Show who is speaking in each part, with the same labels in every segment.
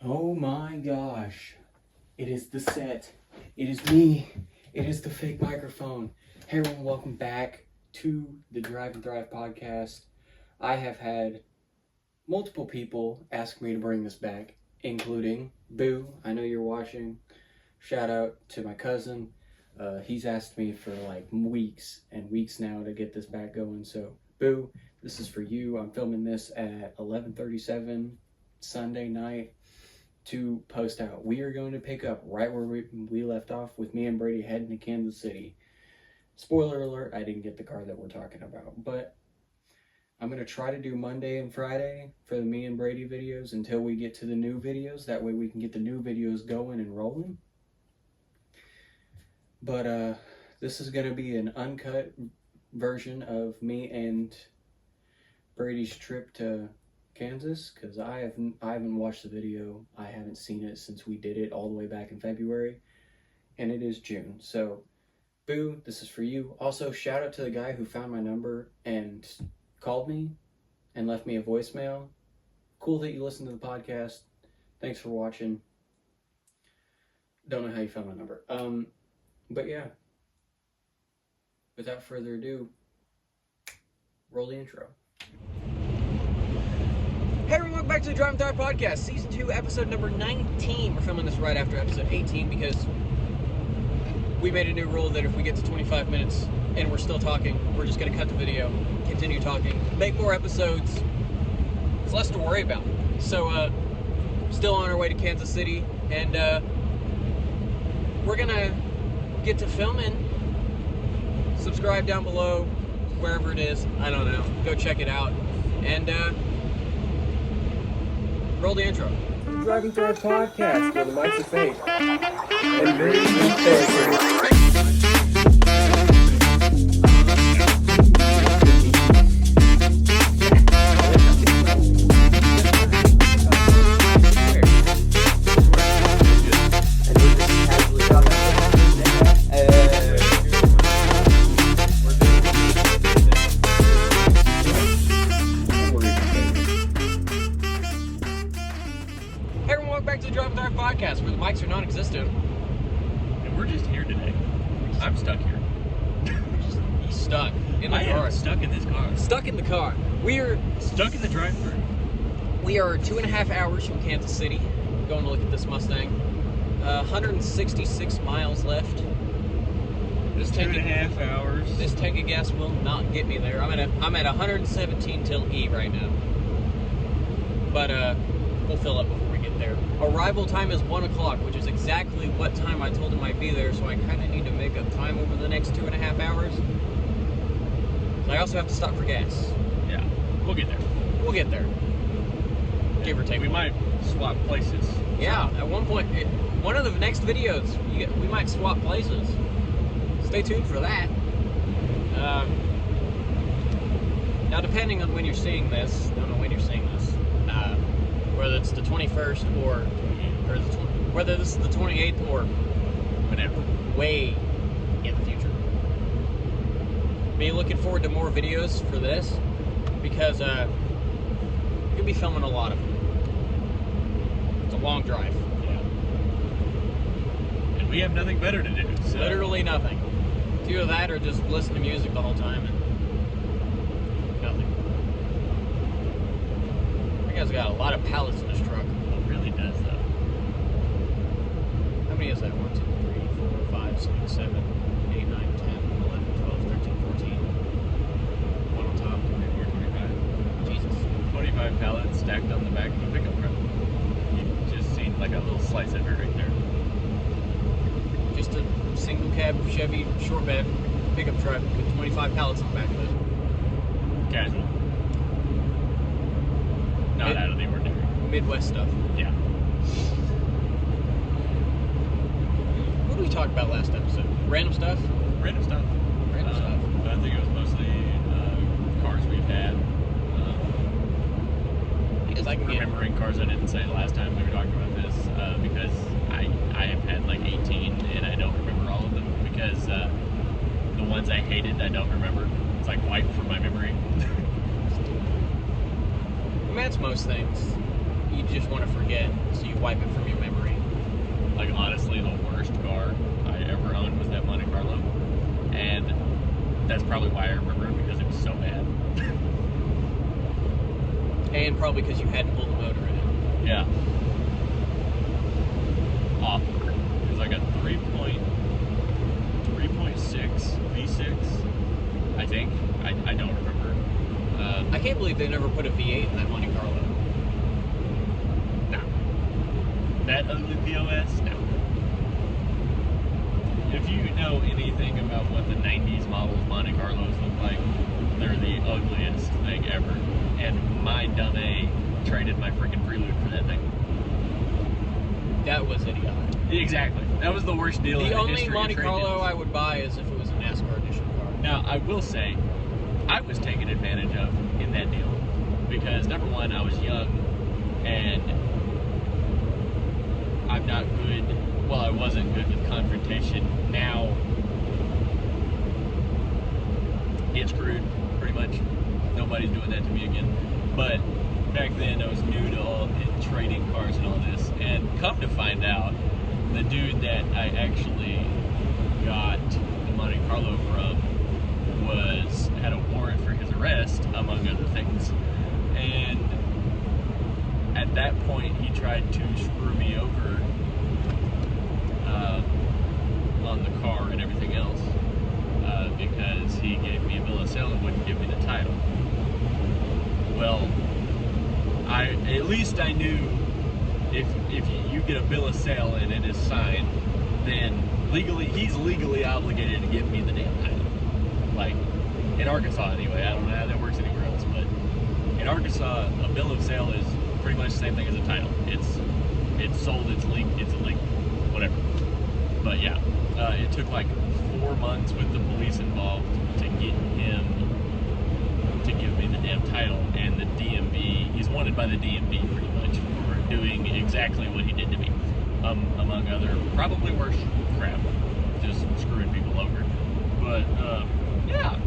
Speaker 1: Oh my gosh, it is the set, it is me, it is the fake microphone. Hey everyone, welcome back to the Drive and Thrive podcast. I have had multiple people ask me to bring this back, including Boo. I know you're watching. Shout out to my cousin. He's asked me for like weeks and weeks now to get this back going. So Boo, this is for you. I'm filming this at 11:37 Sunday night to post out. We are going to pick up right where we left off with me and Brady heading to Kansas City. Spoiler alert, I didn't get the car that we're talking about, but I'm going to try to do Monday and Friday for the me and Brady videos until we get to the new videos. That way we can get the new videos going and rolling. But this is going to be an uncut version of me and Brady's trip to Kansas, because I haven't watched the video. I haven't seen it since we did it all the way back in February, and it is June. So Boo, this is for you. Also, shout out to the guy who found my number and called me and left me a voicemail. Cool that you listened to the podcast. Thanks for watching. Don't know how you found my number. But yeah, without further ado, roll the intro. Hey everyone, welcome back to the Drive and Thrive podcast, season 2, episode number 19. We're filming this right after episode 18 because we made a new rule that if we get to 25 minutes and we're still talking, we're just going to cut the video, continue talking, make more episodes. It's less to worry about. So, still on our way to Kansas City, and we're going to get to filming. Subscribe down below, wherever it is. I don't know. Go check it out. And, roll the intro. Driving through our podcast where the mics are fake. And Brady's fake. Podcast where the mics are non-existent.
Speaker 2: And we're just here today. I'm stuck here.
Speaker 1: He's stuck in the car.
Speaker 2: I am stuck in this car.
Speaker 1: Stuck in the car. We're
Speaker 2: stuck in the drive-thru.
Speaker 1: We are 2.5 hours from Kansas City. Going to look at this Mustang. 166 miles left.
Speaker 2: This 2.5 hours.
Speaker 1: This tank of gas will not get me there. I'm at 117 till E right now. But we'll fill up before we get there. Arrival time is 1 o'clock, which is exactly what time I told him I'd be there, so I kind of need to make up time over the next 2.5 hours. So I also have to stop for gas.
Speaker 2: Yeah, we'll get there.
Speaker 1: We'll get there. Give or take.
Speaker 2: We might swap places.
Speaker 1: Yeah, at one point, one of the next videos, we might swap places. Stay tuned for that. Now, depending on when you're seeing this, I don't know when you're seeing this, whether it's the 21st or whether this is the 28th or whatever, way in the future. Be looking forward to more videos for this because you'll be filming a lot of them. It's a long drive.
Speaker 2: Yeah. And we have nothing better to do. So.
Speaker 1: Literally nothing. Either that or just listen to music the whole time and nothing. You guys got a lot of pallets in this truck.
Speaker 2: It really does, though.
Speaker 1: How many is that? 1, 2, 3, 4, 5, 6, 7, 8, 9, 10, 11, 12, 13, 14. One on top.
Speaker 2: 24, 25.
Speaker 1: Jesus.
Speaker 2: 25 pallets stacked on the back of a pickup truck. You just seen like a little slice of it right there.
Speaker 1: Just a single cab Chevy short bed pickup truck with 25 pallets on the back of it.
Speaker 2: Casual. Not out of the ordinary.
Speaker 1: Midwest stuff.
Speaker 2: Yeah.
Speaker 1: What did we talk about last episode? Random stuff?
Speaker 2: Random stuff.
Speaker 1: Random stuff.
Speaker 2: I think it was mostly cars we've had.
Speaker 1: Because I can
Speaker 2: remembering cars I didn't say the last time we were talking about this because I have had like 18 and I don't remember all of them because the ones I hated I don't remember. It's like wiped from my memory.
Speaker 1: I mean, that's most things.
Speaker 3: you just want to forget, so you wipe it from your memory.
Speaker 2: Like, honestly, the worst car I ever owned was that Monte Carlo. And that's probably why I remember it, because it was so bad.
Speaker 3: And probably because you had to pull the motor in it.
Speaker 2: Yeah. Awful. It was like a 3.6 V6, I think. I don't remember.
Speaker 3: I can't believe they never put a V8 in that Monte Carlo.
Speaker 2: No. That ugly POS? No. If you know anything about what the 90s models Monte Carlos look like, they're the ugliest thing ever. And my dumb A traded my freaking Prelude for that thing.
Speaker 3: That was idiotic.
Speaker 2: Exactly. That was the worst deal in
Speaker 3: The
Speaker 2: the
Speaker 3: only
Speaker 2: history
Speaker 3: Monte
Speaker 2: of trade
Speaker 3: Carlo
Speaker 2: deals.
Speaker 3: I would buy is if it was a NASCAR edition car.
Speaker 2: Now, I will say, I was taken advantage of in that deal. Because, number one, I was young, and I'm not good, well, I wasn't good with confrontation. Now, get screwed, pretty much. Nobody's doing that to me again. But back then, I was new to all trading cars and all this. And come to find out, the dude that I actually got the Monte Carlo from had a warrant for his arrest, among other things. And at that point, he tried to screw me over on the car and everything else because he gave me a bill of sale and wouldn't give me the title. Well, at least I knew if you get a bill of sale and it is signed, then he's legally obligated to give me the damn title. Like, in Arkansas anyway, I don't know how that works anywhere else, but in Arkansas, a bill of sale is pretty much the same thing as a title. It's sold, it's illegal, whatever. But yeah, it took like 4 months with the police involved to get him to give me the damn title, and the DMV, he's wanted by the DMV pretty much for doing exactly what he did to me, among other probably worse crap, just screwing people over. But yeah,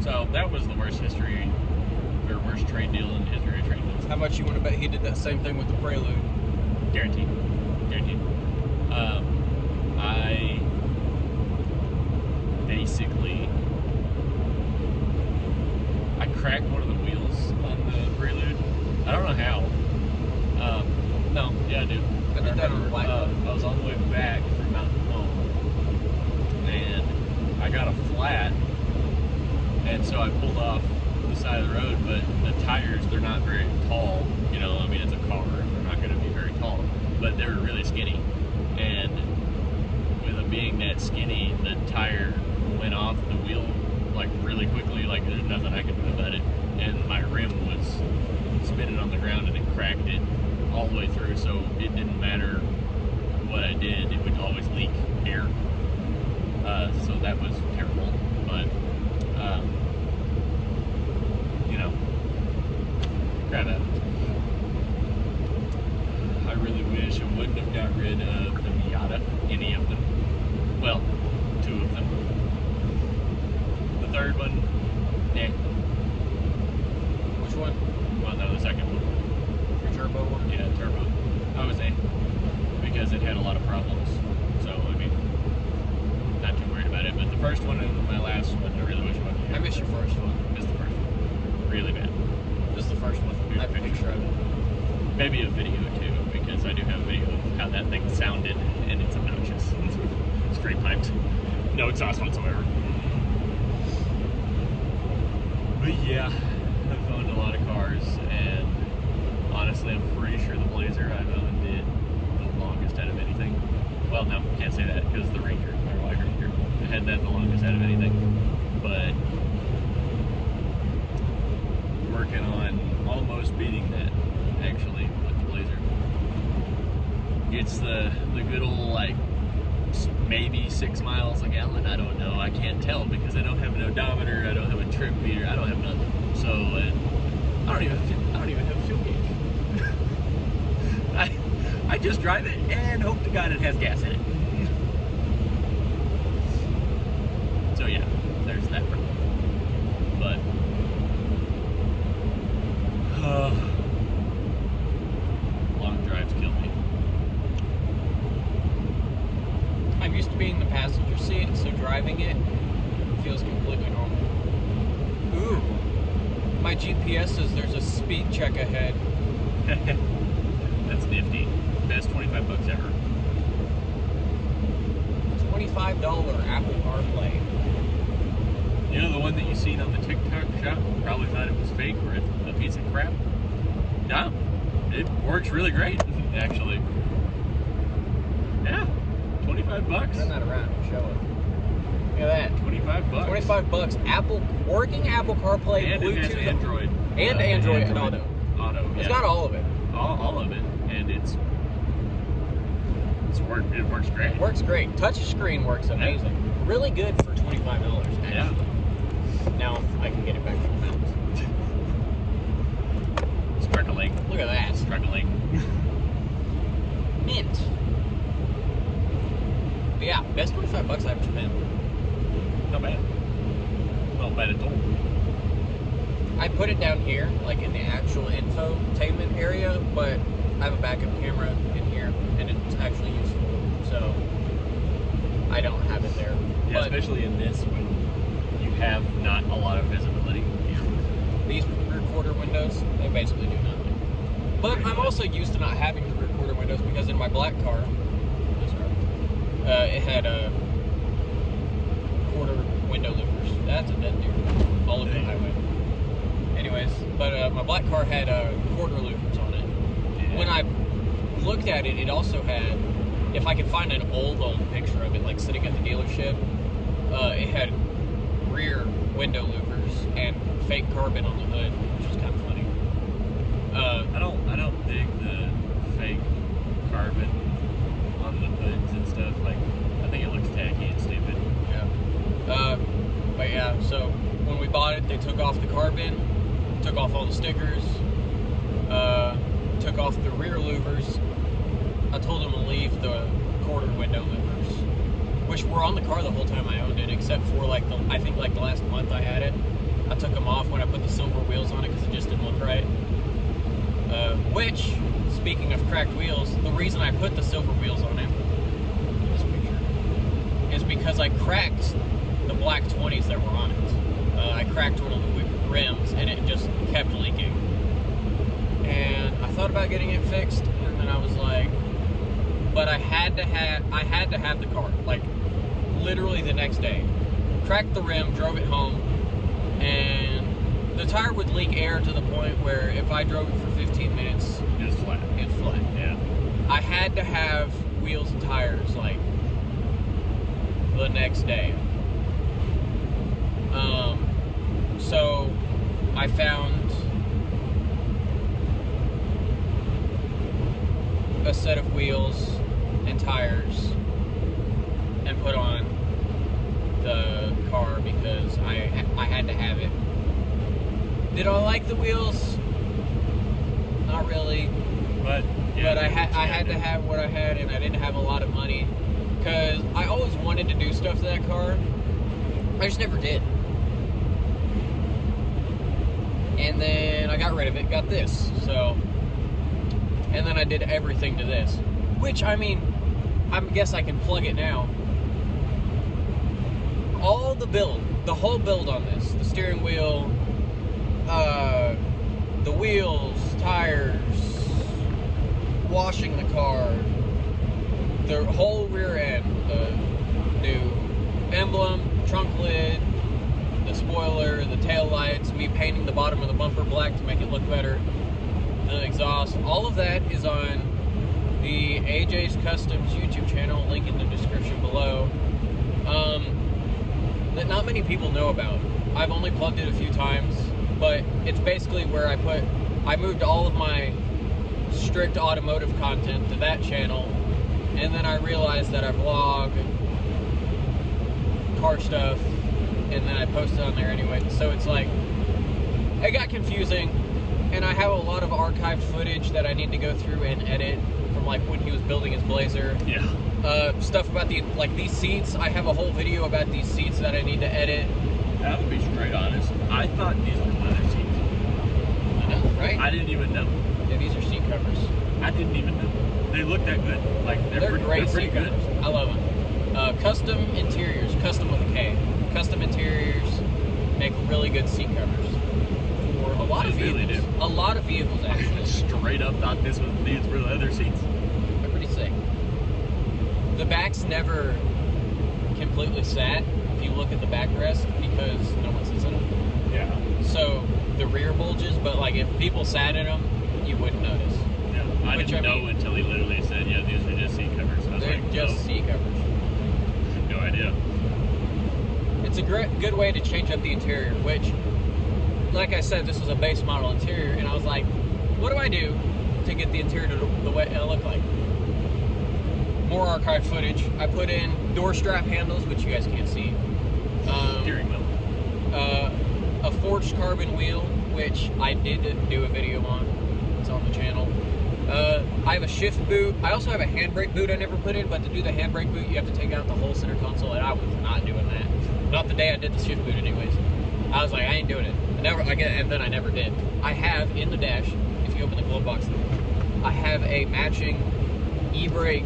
Speaker 2: so that was the worst worst trade deal in the history of trade deals.
Speaker 3: How much you want to bet he did that same thing with the Prelude?
Speaker 2: Guaranteed. I basically cracked one of the wheels on the Prelude. I don't know how. No, yeah, I did.
Speaker 3: I did that on the black one.
Speaker 2: I was on the way back from Mountain Home, and I got a flat, and so I pulled off the side of the road, but the tires, they're not very tall, you know, I mean, it's a car, they're not going to be very tall, but they were really skinny, and with them being that skinny, the tire went off the wheel, like, really quickly, like, there's nothing I could do about it, and my rim was spinning on the ground, and it cracked it all the way through, so it didn't matter what I did, it would always leak air, so that was terrible, but, you know, kind of, I really wish I wouldn't have got rid of the Miata, any of them. Well, 2 of them. The third one, eh.
Speaker 3: Which one?
Speaker 2: Well, no, the second one.
Speaker 3: The turbo one?
Speaker 2: Yeah, turbo. I was eh, because it had a lot of problems. So, I mean, not too worried about it. But the first one and my last one, I really wish I wouldn't have.
Speaker 3: I missed your first one.
Speaker 2: Missed the first one. Really bad.
Speaker 3: This is the first one. I have a picture of it.
Speaker 2: Maybe a video too, because I do have a video of how that thing sounded, and it's obnoxious. It's pretty piped. No exhaust whatsoever. But yeah, I've owned a lot of cars, and honestly, I'm pretty sure the Blazer I've owned did the longest out of anything. Well, no, can't say that, because the Ranger, my White Ranger, I had that the longest out of anything. But working on almost beating that, actually, with the Blazer. It's the good old, like, maybe 6 miles a gallon. I don't know. I can't tell because I don't have an odometer. I don't have a trip meter. I don't have nothing. So I don't even have a fuel gauge. I just drive it and hope to God it has gas in it. So yeah, there's that problem. But
Speaker 3: I'm used to being in the passenger seat, so driving it feels completely normal. Ooh, my GPS says there's a speed check ahead.
Speaker 2: That's nifty. Best $25 ever.
Speaker 3: $25 Apple CarPlay.
Speaker 2: You know the one that you seen on the TikTok shop? Probably thought it was fake or a piece of crap. No, it works really great, actually. Yeah, $25.
Speaker 3: Turn that around and show it. Look at that.
Speaker 2: $25.
Speaker 3: $25. Working Apple CarPlay,
Speaker 2: And
Speaker 3: Bluetooth,
Speaker 2: it has Android.
Speaker 3: and Android and Auto.
Speaker 2: Auto, yeah.
Speaker 3: It's got all of it.
Speaker 2: All of it, and it works great.
Speaker 3: It works great. Touch screen works amazing. Really good for $25. Actually.
Speaker 2: Yeah.
Speaker 3: Now I can get it back from the mountains.
Speaker 2: Struggling.
Speaker 3: Look at that.
Speaker 2: Struggling.
Speaker 3: Mint. But yeah, best $25 I ever spent.
Speaker 2: Not bad. Not bad at all.
Speaker 3: I put it down here, like in the actual infotainment area, but I have a backup camera in here, and it's actually useful, so I don't have it there.
Speaker 2: Yeah,
Speaker 3: But
Speaker 2: especially in this when you have not a lot of visibility.
Speaker 3: these rear quarter windows, they basically do nothing. But I'm also used to not having the rear quarter windows because in my black car, this car, it had a quarter window louvers. That's a dead deer all over the highway. Anyways, but my black car had quarter louvers on it.
Speaker 2: Yeah.
Speaker 3: When I looked at it, it also had, if I could find an old picture of it, like sitting at the dealership, it had rear window louvers and fake carbon on the hood, which was kind of funny.
Speaker 2: I don't dig the fake carbon on the hoods and stuff. Like, I think it looks tacky and stupid.
Speaker 3: Yeah. But yeah, so when we bought it, they took off the carbon, took off all the stickers, took off the rear louvers. I told them to leave the quarter window louvers, which were on the car the whole time I owned it, except for I think the last month I had it. I took them off when I put the silver wheels on it because it just didn't look right. Which, speaking of cracked wheels, the reason I put the silver wheels on it, this picture, is because I cracked the black 20s that were on it. I cracked one of the rims and it just kept leaking. And I thought about getting it fixed, and then I was like, but I had to have the car, like literally the next day. Cracked the rim, drove it home, and the tire would leak air to the point where if I drove it for 15 minutes,
Speaker 2: It's flat.
Speaker 3: it's flat.
Speaker 2: Yeah.
Speaker 3: I had to have wheels and tires like the next day. So I found a set of wheels and tires and put on the car because I had to have it. Did I like the wheels? Not really.
Speaker 2: But yeah,
Speaker 3: But I had to have what I had, and I didn't have a lot of money because I always wanted to do stuff to that car. I just never did. And then I got rid of it, got this. So, and then I did everything to this, which I mean, I guess I can plug it now. All the build, the whole build on this, the steering wheel, the wheels, tires, washing the car, the whole rear end, the new emblem, trunk lid, the spoiler, the tail lights, me painting the bottom of the bumper black to make it look better, the exhaust, all of that is on the AJ's Customs YouTube channel, link in the description below, that not many people know about. I've only plugged it a few times, but it's basically where I moved all of my strict automotive content to that channel, and then I realized that I vlog car stuff, and then I post it on there anyway. So it's like, it got confusing, and I have a lot of archived footage that I need to go through and edit from like when he was building his Blazer.
Speaker 2: Yeah.
Speaker 3: Stuff about these seats. I have a whole video about these seats that I need to edit.
Speaker 2: That would be straight honest. I thought these were leather seats.
Speaker 3: I know, right?
Speaker 2: I didn't even know.
Speaker 3: Yeah, these are seat covers.
Speaker 2: I didn't even know. They look that good. Like they're
Speaker 3: They're great
Speaker 2: pretty
Speaker 3: seat
Speaker 2: good.
Speaker 3: covers. I love them. Custom Interiors, custom with a K. Custom Interiors make really good seat covers for a lot of vehicles.
Speaker 2: Really do.
Speaker 3: A lot of vehicles, actually.
Speaker 2: Straight up thought this was these for leather seats.
Speaker 3: They're pretty sick. The back's never completely sat if you look at the backrest because no one sits in them.
Speaker 2: Yeah.
Speaker 3: So the rear bulges, but like if people sat in them, you wouldn't notice.
Speaker 2: Yeah. I didn't know until he literally said, "Yeah, these are just seat covers." I was
Speaker 3: They're
Speaker 2: like,
Speaker 3: just seat covers.
Speaker 2: no idea.
Speaker 3: It's a good way to change up the interior, which, like I said, this was a base model interior, and I was like, what do I do to get the interior to the way it'll look like? More archive footage. I put in door strap handles, which you guys can't see.
Speaker 2: Steering wheel.
Speaker 3: A forged carbon wheel, which I did do a video on. It's on the channel. I have a shift boot. I also have a handbrake boot I never put in, but to do the handbrake boot, you have to take out the whole center console, and I was not doing that. Not the day I did the shift boot anyways. I was like, I ain't doing it. And then I never did. I have in the dash, if you open the glove box, I have a matching e-brake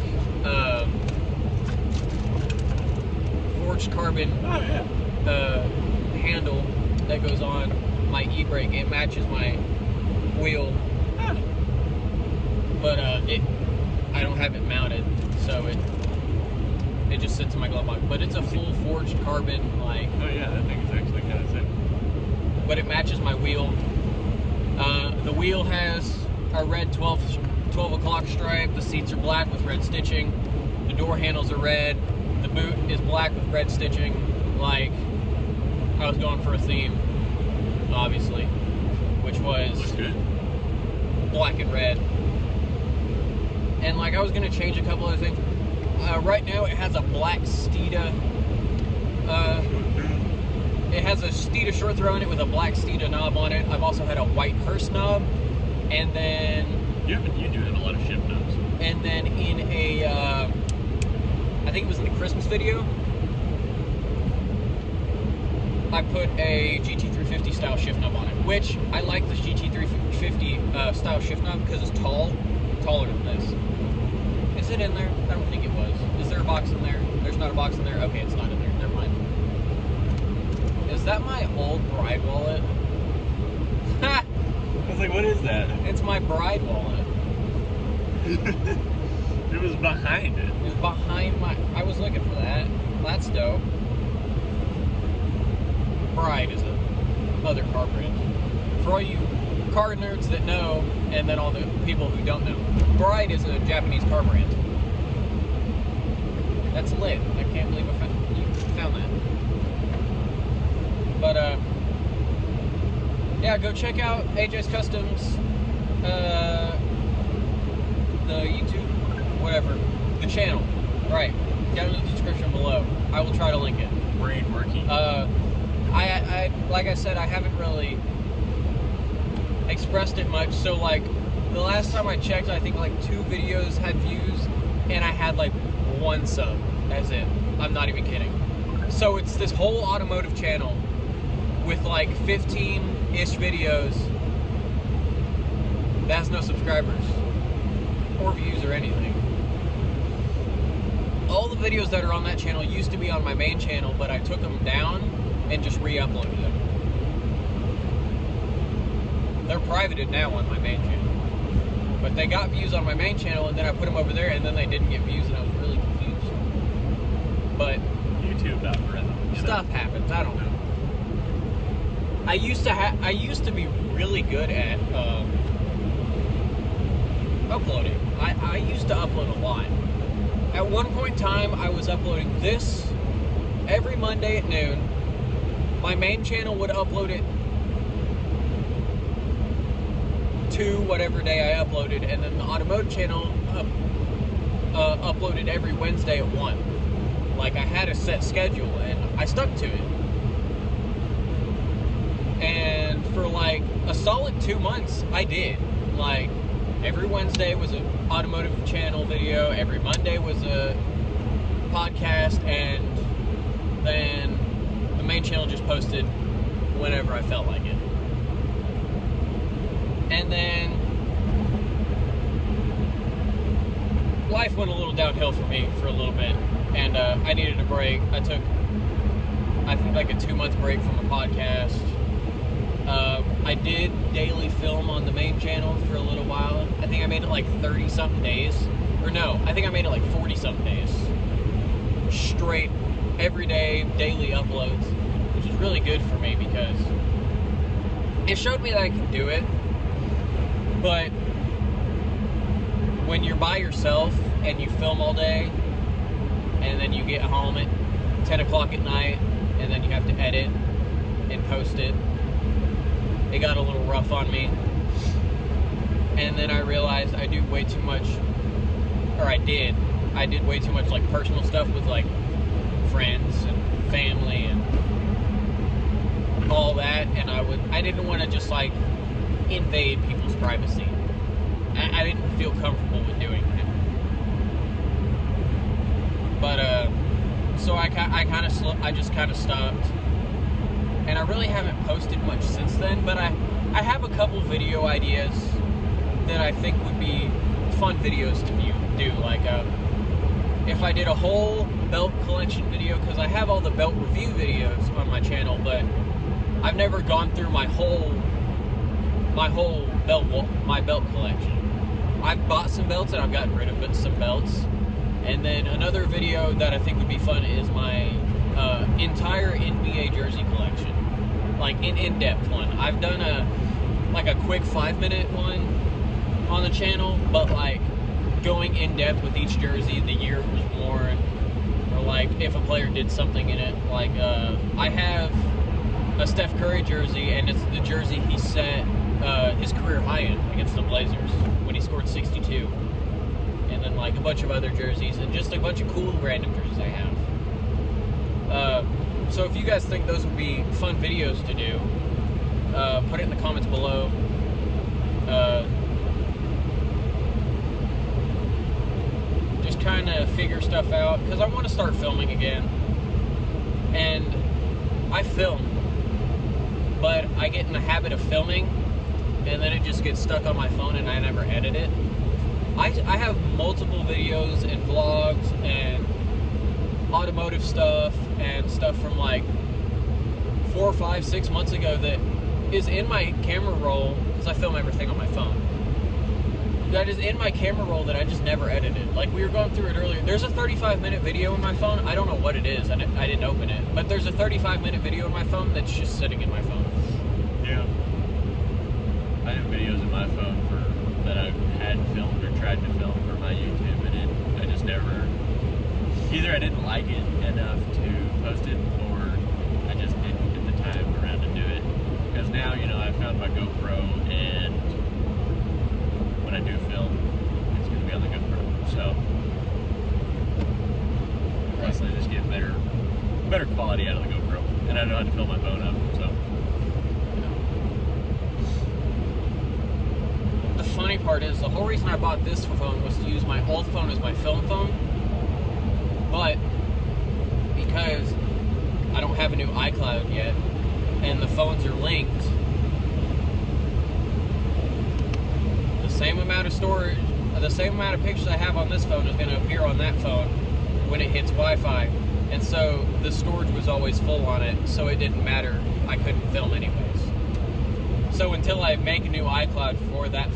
Speaker 3: forged carbon handle that goes on my e-brake. It matches my wheel, but I don't have it mounted, so it just sits in my glove box. But it's a full forged carbon, like.
Speaker 2: Oh yeah, that thing is actually kind of sick.
Speaker 3: But it matches my wheel. The wheel has a red 12 o'clock stripe. The seats are black with red stitching. The door handles are red. The boot is black with red stitching. Like, I was going for a theme, obviously, which was
Speaker 2: Looks good.
Speaker 3: black and red. And like, I was gonna change a couple other things. Right now it has a black Steeda. It has a Steeda short throw in it with a black Steeda knob on it. I've also had a white Hearst knob, and then
Speaker 2: You do have a lot of shift knobs.
Speaker 3: and then in a I think it was in the Christmas video, I put a GT350 style shift knob on it, which I like this GT350 style shift knob because it's taller than this. Is it in there? I don't think it was. Is there a box in there? There's not a box in there? Okay, it's not in there. Never mind. Is that my old bride wallet? Ha!
Speaker 2: I was like, what is that?
Speaker 3: It's my bride wallet.
Speaker 2: It was behind it.
Speaker 3: It was behind my... I was looking for that. That's dope. Bride is another car brand. For all you car nerds that know, and then all the people who don't know, Bride is a Japanese car brand. That's lit. I can't believe you found that. But yeah, go check out AJ's Customs, the YouTube, whatever, the channel. Right, down in the description below. I will try to link it.
Speaker 2: Brain working.
Speaker 3: I like I said, I haven't really expressed it much. So like the last time I checked, I think like 2 videos had views, and I had like 1 sub. That's it. I'm not even kidding. So it's this whole automotive channel with like 15-ish videos that has no subscribers or views or anything. All the videos that are on that channel used to be on my main channel, but I took them down and just re-uploaded them. They're privated now on my main channel. But they got views on my main channel, and then I put them over there, and then they didn't get views, and I was really confused. But
Speaker 2: YouTube algorithm.
Speaker 3: stuff happens. I don't know. I used to be really good at uploading. I used to upload a lot. At one point in time, I was uploading this every Monday at noon. My main channel would upload it to whatever day I uploaded, and then the automotive channel uploaded every Wednesday at 1. Like, I had a set schedule, and I stuck to it. And for like a solid 2 months, I did. Like, every Wednesday was an automotive channel video, every Monday was a podcast, and then the main channel just posted whenever I felt like it. And then life went a little downhill for me for a little bit, and I needed a break. I took, I think, like a 2-month break from a podcast. I did daily film on the main channel for a little while. I think I made it like 30-something days. Or no, I think I made it like 40-something days. Straight, every day, daily uploads, which is really good for me because it showed me that I could do it. But when you're by yourself and you film all day, and then you get home at 10 o'clock at night, and then you have to edit and post it, it got a little rough on me. And then I realized I do way too much, or I did way too much like personal stuff with like friends and family and all that, and I didn't want to just like invade people's privacy. I didn't feel comfortable with doing that. But so I just kind of stopped, and I really haven't posted much since then. But I have a couple video ideas that I think would be fun videos to do. Like if I did a whole belt collection video, because I have all the belt review videos on my channel, but I've never gone through my belt collection. I've bought some belts and I've gotten rid of some belts. And then another video that I think would be fun is my entire NBA jersey collection, like an in-depth one. I've done a quick 5-minute one on the channel, but like going in-depth with each jersey, the year it was worn, or like if a player did something in it. Like I have a Steph Curry jersey, and it's the jersey he set his career high in against the Blazers when he scored 62. And then like a bunch of other jerseys, and just a bunch of cool random jerseys I have. So if you guys think those would be fun videos to do, put it in the comments below. Just kind of figure stuff out, because I want to start filming again. And I film, but I get in the habit of filming, and then it just gets stuck on my phone and I never edit it. I have multiple videos and vlogs and automotive stuff and stuff from like 4, 5, 6 months ago that is in my camera roll, because I film everything on my phone. That is in my camera roll that I just never edited. Like we were going through it earlier. There's a 35-minute video in my phone. I don't know what it is. I didn't open it. But there's a 35-minute video in my phone that's just sitting in my phone.
Speaker 2: Yeah. I have videos in my phone that I had filmed or tried to film for my YouTube, and I just never, either I didn't like it enough to post it, or I just didn't get the time around to do it. Because now, you know, I found my GoPro, and when I do film, it's going to be on the GoPro. So, plus I just get better quality out of the GoPro, and I know how to fill my phone up, so.
Speaker 3: The funny part is, the whole reason I bought this phone was to use my old phone as my film phone, but because I don't have a new iCloud yet, and the phones are linked, the same amount of storage, the same amount of pictures I have on this phone is going to appear on that phone when it hits Wi-Fi, and so the storage was always full on it, so it didn't matter, I couldn't film anyways. So until I make a new iCloud for that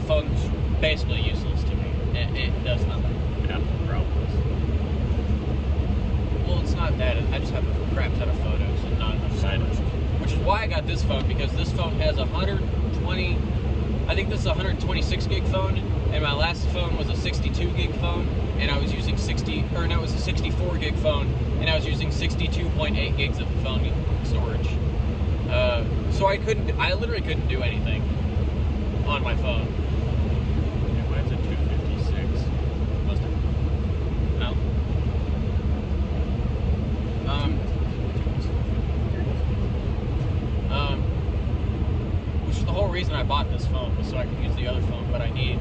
Speaker 3: phone's basically useless to me. It does nothing.
Speaker 2: Yeah, problems.
Speaker 3: Well, it's not that. I just have a crap ton of photos and not enough storage. Which is why I got this phone, because this phone has 120, I think this is a 126 gig phone, and my last phone was a 62 gig phone, and I was using it was a 64 gig phone, and I was using 62.8 gigs of phone storage. So I literally couldn't do anything on my phone.
Speaker 2: Yeah, mine's a 256. Must have. No.
Speaker 3: Which is the whole reason I bought this phone, was so I could use the other phone, but I need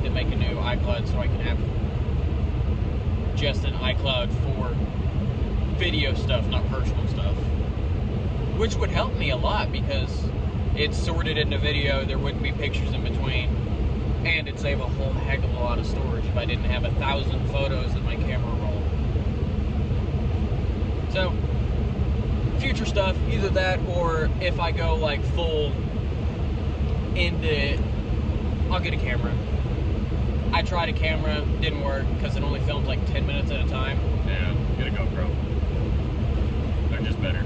Speaker 3: to make a new iCloud so I can have just an iCloud for video stuff, not personal stuff. Which would help me a lot, because it's sorted into video, there wouldn't be pictures in between. And it'd save a whole heck of a lot of storage if I didn't have 1,000 photos in my camera roll. So, future stuff, either that or if I go like full into it, I'll get a camera. I tried a camera, didn't work because it only films like 10 minutes at a time.
Speaker 2: Yeah, get a GoPro. They're just better.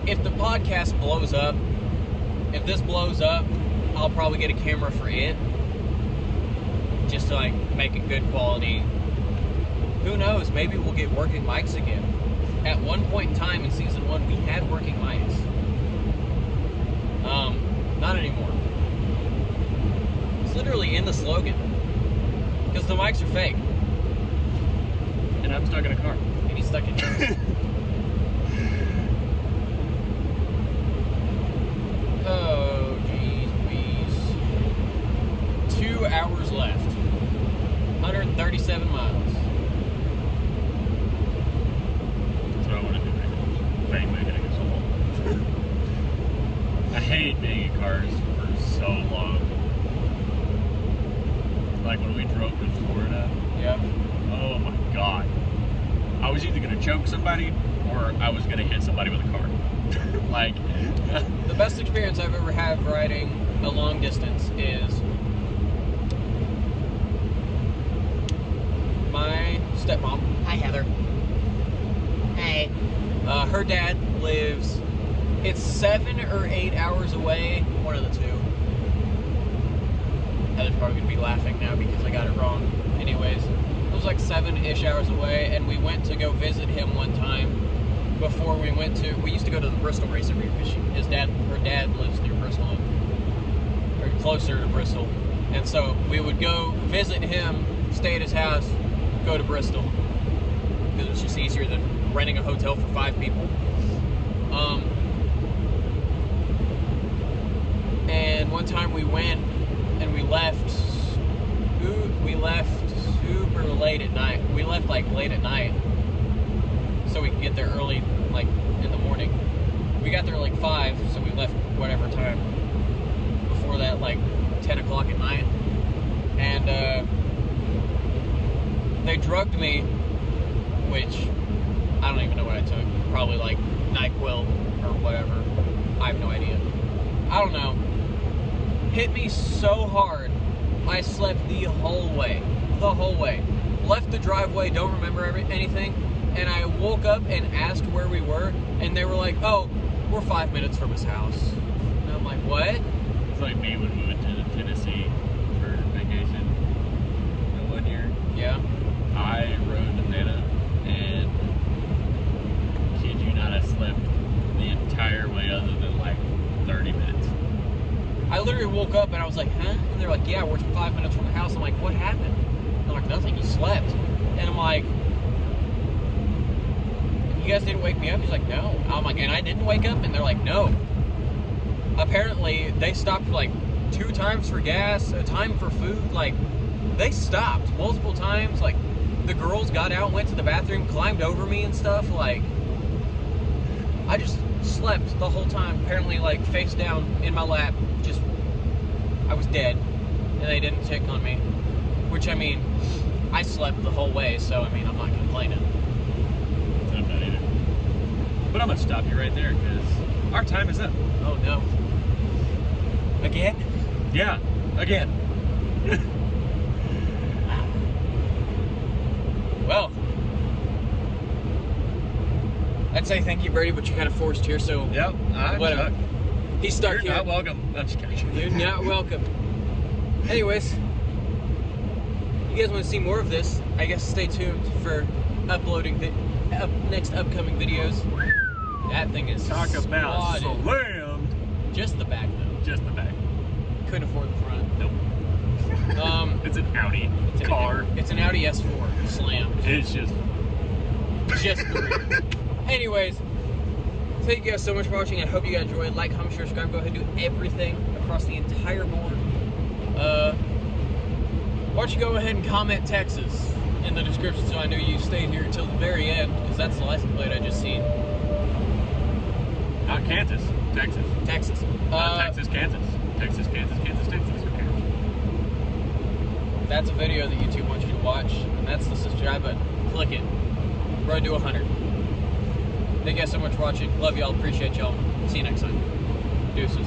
Speaker 3: If the podcast blows up, if this blows up, I'll probably get a camera for it. Just to like make it good quality. Who knows, maybe we'll get working mics again. At one point in time in season 1, we had working mics. Not anymore. It's literally in the slogan. Because the mics are fake.
Speaker 2: And I'm stuck in a car.
Speaker 3: And he's stuck in here. Oh, geez, please. 2 hours left. 137 miles.
Speaker 2: That's what I want to do right now. Bang my head against the wall. I hate being in cars for so long. Like when we drove to Florida.
Speaker 3: Yep.
Speaker 2: Oh my God. I was either going to choke somebody or I was going to hit somebody with a car. Like...
Speaker 3: The best experience I've ever had riding a long distance is my stepmom. Hi, Heather. Hey. Her dad lives, it's 7 or 8 hours away, one of the two. Heather's probably going to be laughing now because I got it wrong. Anyways, it was like 7-ish hours away, and we went to go visit him one time before we went to, we used to go to the Bristol race every year because her dad lives near Bristol, or closer to Bristol. And so we would go visit him, stay at his house, go to Bristol. Because it's just easier than renting a hotel for 5 people. And one time we went and we left super late at night. We left like late at night so we could get there early, like in the morning. We got there like 5, so we left whatever time before that, like 10 o'clock at night. And they drugged me, which I don't even know what I took. Probably like NyQuil or whatever. I have no idea. I don't know. Hit me so hard, I slept the whole way. The whole way. Left the driveway, don't remember anything. And I woke up and asked where we were, and they were like, oh, we're 5 minutes from his house. And I'm like, what?
Speaker 2: It's like me when we went to Tennessee for vacation that 1 year.
Speaker 3: Yeah.
Speaker 2: I rode Atlanta, and kid you not, I slept the entire way other than like 30 minutes.
Speaker 3: I literally woke up and I was like, huh? And they're like, yeah, we're 5 minutes from the house. I'm like, what happened? And they're like, nothing, you slept. And I'm like, you guys didn't wake me up? He's like, no. I'm like, and I didn't wake up? And they're like, no. Apparently, they stopped like 2 times for gas, a time for food. Like, they stopped multiple times. Like, the girls got out, went to the bathroom, climbed over me and stuff. Like, I just slept the whole time. Apparently, like, face down in my lap. Just, I was dead. And they didn't check on me. Which, I mean, I slept the whole way, so, I mean, I'm not complaining.
Speaker 2: I'm not either. But I'm going to stop you right there, because our time is up.
Speaker 3: Oh, no. Again?
Speaker 2: Yeah, again.
Speaker 3: Well, I'd say thank you, Brady, but you're kind of forced here, so...
Speaker 2: Yep, I'm
Speaker 3: whatever.
Speaker 2: stuck.
Speaker 3: He's stuck
Speaker 2: You're
Speaker 3: here.
Speaker 2: not welcome. I'm just kidding.
Speaker 3: You're not welcome. Anyways, you guys want to see more of this, I guess stay tuned for uploading next upcoming videos. That thing is
Speaker 2: Talk about
Speaker 3: swatted.
Speaker 2: slammed.
Speaker 3: Just the back, though.
Speaker 2: Just the back.
Speaker 3: Couldn't afford the front.
Speaker 2: Nope. It's an Audi car.
Speaker 3: It's an Audi S4 slammed.
Speaker 2: It's just
Speaker 3: The rear. Anyways, thank you guys so much for watching. I hope you guys enjoyed. Like, comment, share, subscribe. Go ahead and do everything across the entire board. Why don't you go ahead and comment Texas in the description so I know you stayed here until the very end, because that's the license plate I just seen.
Speaker 2: not Kansas, Texas.
Speaker 3: Texas.
Speaker 2: Not Texas, Kansas. Texas, Kansas, Kansas, Texas. Who cares?
Speaker 3: That's a video that YouTube wants you to watch, and that's the subscribe button. Click it. Road to 100. Thank you guys so much for watching. Love y'all. Appreciate y'all. See you next time. Deuces.